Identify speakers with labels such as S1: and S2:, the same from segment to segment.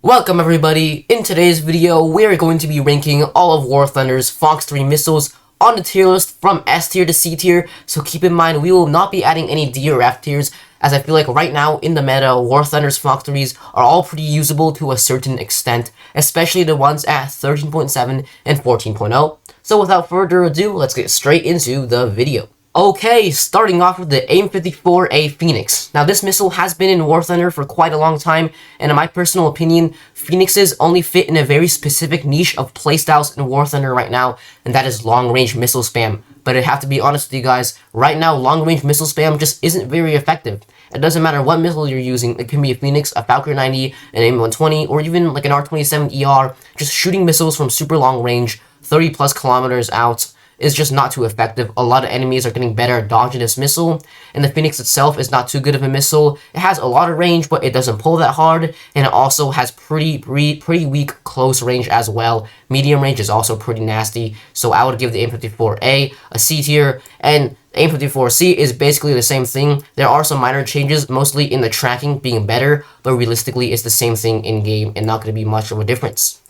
S1: Welcome everybody! In today's video, we are going to be ranking all of War Thunder's Fox 3 missiles on the tier list from S tier to C tier, so keep in mind we will not be adding any D or F tiers, as I feel like right now in the meta, War Thunder's Fox 3s are all pretty usable to a certain extent, especially the ones at 13.7 and 14.0. So without further ado, let's get straight into the video. Okay, starting off with the AIM-54A Phoenix. Now, this missile has been in War Thunder for quite a long time, and in my personal opinion, Phoenixes only fit in a very specific niche of playstyles in War Thunder right now, and that is long-range missile spam. But I have to be honest with you guys, right now, long-range missile spam just isn't very effective. It doesn't matter what missile you're using, it can be a Phoenix, a Fakour 90, an AIM-120, or even like an R-27ER, just shooting missiles from super long range, 30 plus kilometers out, is just not too effective. A lot of enemies are getting better at dodging this missile, and the Phoenix itself is not too good of a missile. It has a lot of range, but it doesn't pull that hard, and it also has pretty weak close range as well. Medium range is also pretty nasty, so I would give the AIM-54A a C tier, and AIM-54C is basically the same thing. There are some minor changes, mostly in the tracking being better, but realistically it's the same thing in-game and not going to be much of a difference.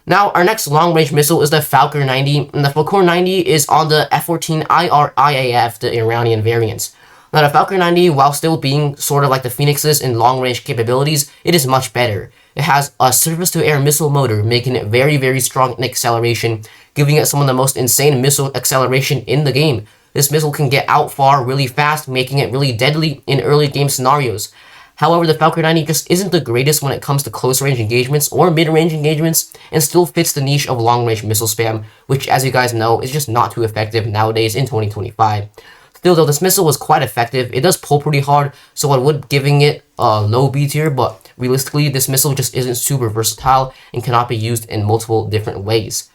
S1: Now, our next long-range missile is the Fakour 90, and the Fakour 90 is on the F-14 IRIAF, the Iranian variant. Now, the Fakour 90, while still being sort of like the Phoenixes in long-range capabilities, it is much better. It has a surface-to-air missile motor, making it very strong in acceleration, giving it some of the most insane missile acceleration in the game. This missile can get out far really fast, making it really deadly in early game scenarios. However, the Fakour 90 just isn't the greatest when it comes to close-range engagements or mid-range engagements, and still fits the niche of long-range missile spam, which, as you guys know, is just not too effective nowadays in 2025. Still, though, this missile was quite effective. It does pull pretty hard, so I would giving it a low B tier, but realistically, this missile just isn't super versatile and cannot be used in multiple different ways.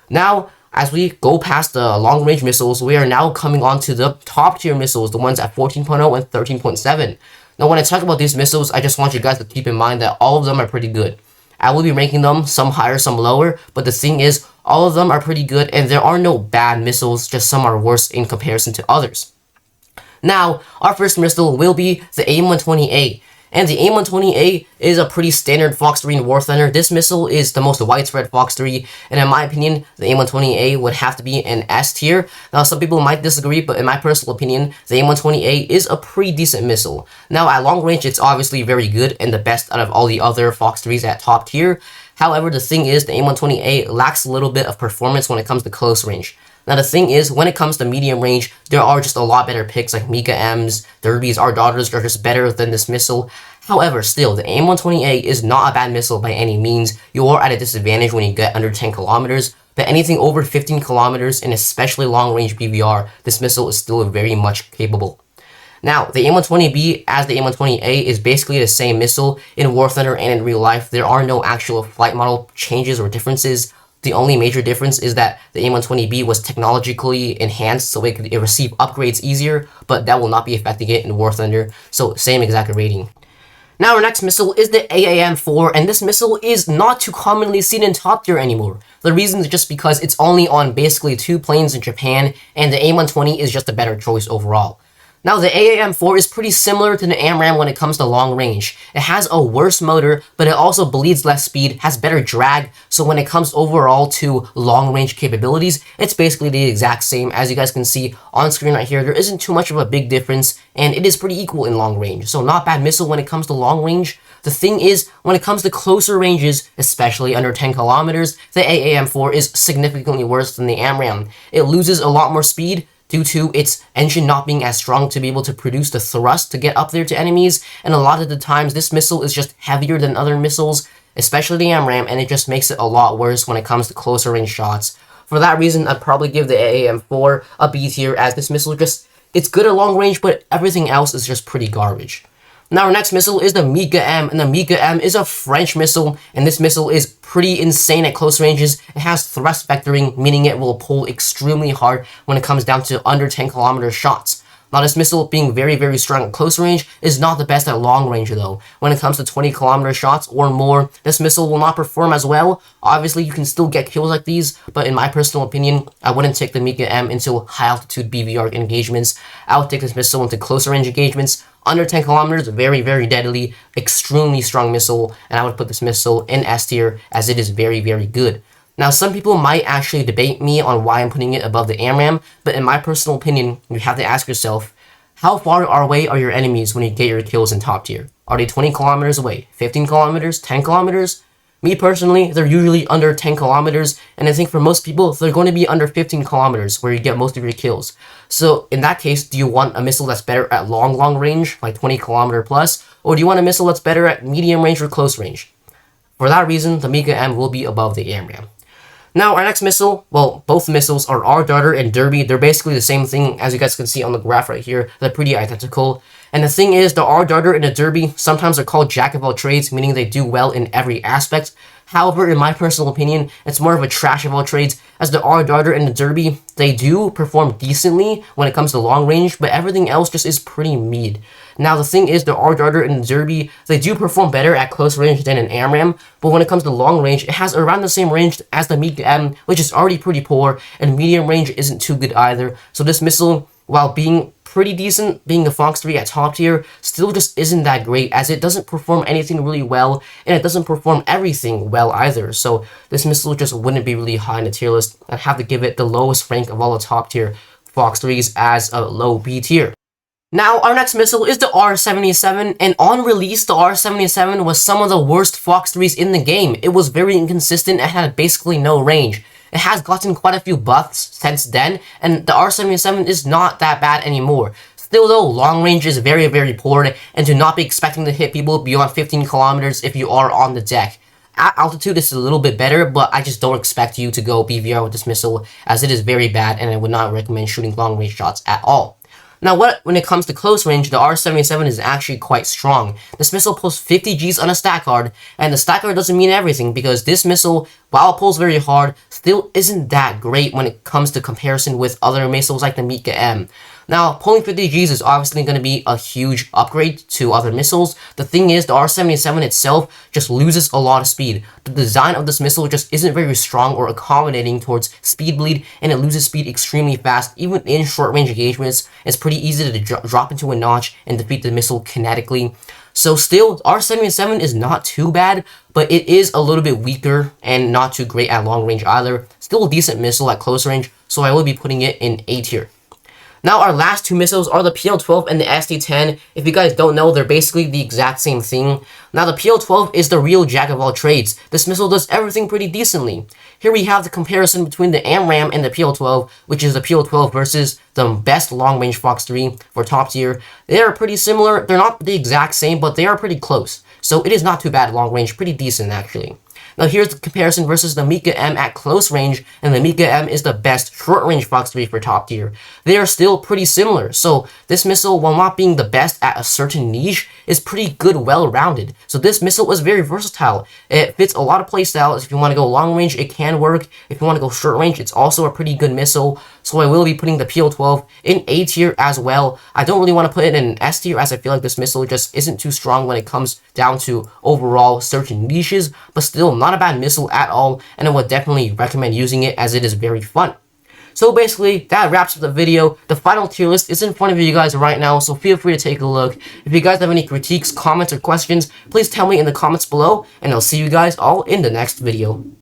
S1: Now, as we go past the long-range missiles, we are now coming on to the top-tier missiles, the ones at 14.0 and 13.7. Now, when I talk about these missiles, I just want you guys to keep in mind that all of them are pretty good. I will be ranking them, some higher, some lower, but the thing is, all of them are pretty good, and there are no bad missiles, just some are worse in comparison to others. Now, our first missile will be the AIM-120A. And the AIM-120A is a pretty standard Fox 3 in War Thunder. This missile is the most widespread Fox 3, and in my opinion, the AIM-120A would have to be an S tier. Now, some people might disagree, but in my personal opinion, the AIM-120A is a pretty decent missile. Now, at long range, it's obviously very good and the best out of all the other Fox 3s at top tier. However, the thing is, the AIM-120A lacks a little bit of performance when it comes to close range. Now, the thing is, when it comes to medium range, there are just a lot better picks like MICA-EMs, Derbies, our daughters are just better than this missile. However, still, the AIM-120A is not a bad missile by any means. You are at a disadvantage when you get under 10 kilometers, but anything over 15 kilometers, and especially long-range BVR, this missile is still very much capable. Now, the AIM-120B as the AIM-120A is basically the same missile in War Thunder and in real life. There are no actual flight model changes or differences. The only major difference is that the AIM-120B was technologically enhanced so it could receive upgrades easier, but that will not be affecting it in War Thunder, so same exact rating. Now, our next missile is the AAM-4, and this missile is not too commonly seen in top tier anymore. The reason is just because it's only on basically 2 planes in Japan, and the AIM-120 is just a better choice overall. Now, the AAM-4 is pretty similar to the AMRAAM when it comes to long range. It has a worse motor, but it also bleeds less speed, has better drag, so when it comes overall to long range capabilities, it's basically the exact same. As you guys can see on screen right here, there isn't too much of a big difference, and it is pretty equal in long range. So not bad missile when it comes to long range. The thing is, when it comes to closer ranges, especially under 10 kilometers, the AAM-4 is significantly worse than the AMRAAM. It loses a lot more speed due to its engine not being as strong to be able to produce the thrust to get up there to enemies, and a lot of the times this missile is just heavier than other missiles, especially the AMRAAM, and it just makes it a lot worse when it comes to closer range shots. For that reason, I'd probably give the AAM-4 a B tier, as this missile it's good at long range, but everything else is just pretty garbage. Now, our next missile is the MICA-EM, and the MICA-EM is a French missile, and this missile is pretty insane at close ranges. It has thrust vectoring, meaning it will pull extremely hard when it comes down to under 10 kilometer shots. Now, this missile being very strong at close range is not the best at long range though. When it comes to 20-kilometer shots or more, this missile will not perform as well. Obviously, you can still get kills like these, but in my personal opinion, I wouldn't take the MICA-EM into high-altitude BVR engagements. I would take this missile into closer range engagements. Under 10 kilometers, very deadly, extremely strong missile, and I would put this missile in S tier as it is very good. Now, some people might actually debate me on why I'm putting it above the AMRAAM, but in my personal opinion, you have to ask yourself, how far away are your enemies when you get your kills in top tier? Are they 20 kilometers away, 15 kilometers, 10 kilometers? Me personally, they're usually under 10 kilometers, and I think for most people, they're going to be under 15 kilometers where you get most of your kills. So in that case, do you want a missile that's better at long range, like 20 kilometer plus, or do you want a missile that's better at medium range or close range? For that reason, the MICA-EM will be above the AMRAAM. Now, our next missile, well, both missiles are R-Darter and Derby. They're basically the same thing, as you guys can see on the graph right here. They're pretty identical. And the thing is, the R-Darter and the Derby, sometimes they're called jack of all trades, meaning they do well in every aspect. However, in my personal opinion, it's more of a trash of all trades, as the R-Darter and the Derby, they do perform decently when it comes to long range, but everything else just is pretty mid. Now, the thing is, the R-Darter and the Derby, they do perform better at close range than an AMRAAM, but when it comes to long range, it has around the same range as the MICA-EM, which is already pretty poor, and medium range isn't too good either. So this missile, while being pretty decent, being the Fox 3 at top tier, still just isn't that great, as it doesn't perform anything really well, and it doesn't perform everything well either. So this missile just wouldn't be really high in the tier list. I'd have to give it the lowest rank of all the top tier Fox 3s as a low B tier. Now, our next missile is the R-77, and on release, the R-77 was some of the worst Fox 3s in the game. It was very inconsistent and had basically no range. It has gotten quite a few buffs since then, and the R-77 is not that bad anymore. Still though, long range is very poor, and do not be expecting to hit people beyond 15 kilometers if you are on the deck. At altitude, it's a little bit better, but I just don't expect you to go BVR with this missile, as it is very bad, and I would not recommend shooting long range shots at all. Now, when it comes to close range, the R-77 is actually quite strong. This missile pulls 50 Gs on a stack hard, and the stack hard doesn't mean everything, because this missile, while it pulls very hard, still isn't that great when it comes to comparison with other missiles like the MICA-EM. Now, pulling 50 Gs is obviously going to be a huge upgrade to other missiles. The thing is, the R-77 itself just loses a lot of speed. The design of this missile just isn't very strong or accommodating towards speed bleed, and it loses speed extremely fast. Even in short-range engagements, it's pretty easy to drop into a notch and defeat the missile kinetically. So still, R-77 is not too bad, but it is a little bit weaker and not too great at long range either. Still a decent missile at close range, so I will be putting it in A tier. Now, our last two missiles are the PL-12 and the SD-10. If you guys don't know, they're basically the exact same thing. Now, the PL-12 is the real jack of all trades. This missile does everything pretty decently. Here we have the comparison between the AMRAAM and the PL-12, which is the PL-12 versus the best long-range Fox 3 for top tier. They are pretty similar. They're not the exact same, but they are pretty close. So it is not too bad long range, pretty decent actually. Now here's the comparison versus the MICA-EM at close range, and the MICA-EM is the best short-range Fox 3 for top tier. They are still pretty similar, so this missile, while not being the best at a certain niche, is pretty good, well-rounded. So this missile is very versatile. It fits a lot of playstyles. If you want to go long range, it can work. If you want to go short range, it's also a pretty good missile. So I will be putting the PL-12 in A tier as well. I don't really want to put it in S tier, as I feel like this missile just isn't too strong when it comes down to overall certain niches, but still not a bad missile at all, and I would definitely recommend using it as it is very fun. So basically, that wraps up the video. The final tier list is in front of you guys right now, so feel free to take a look. If you guys have any critiques, comments, or questions, please tell me in the comments below, and I'll see you guys all in the next video.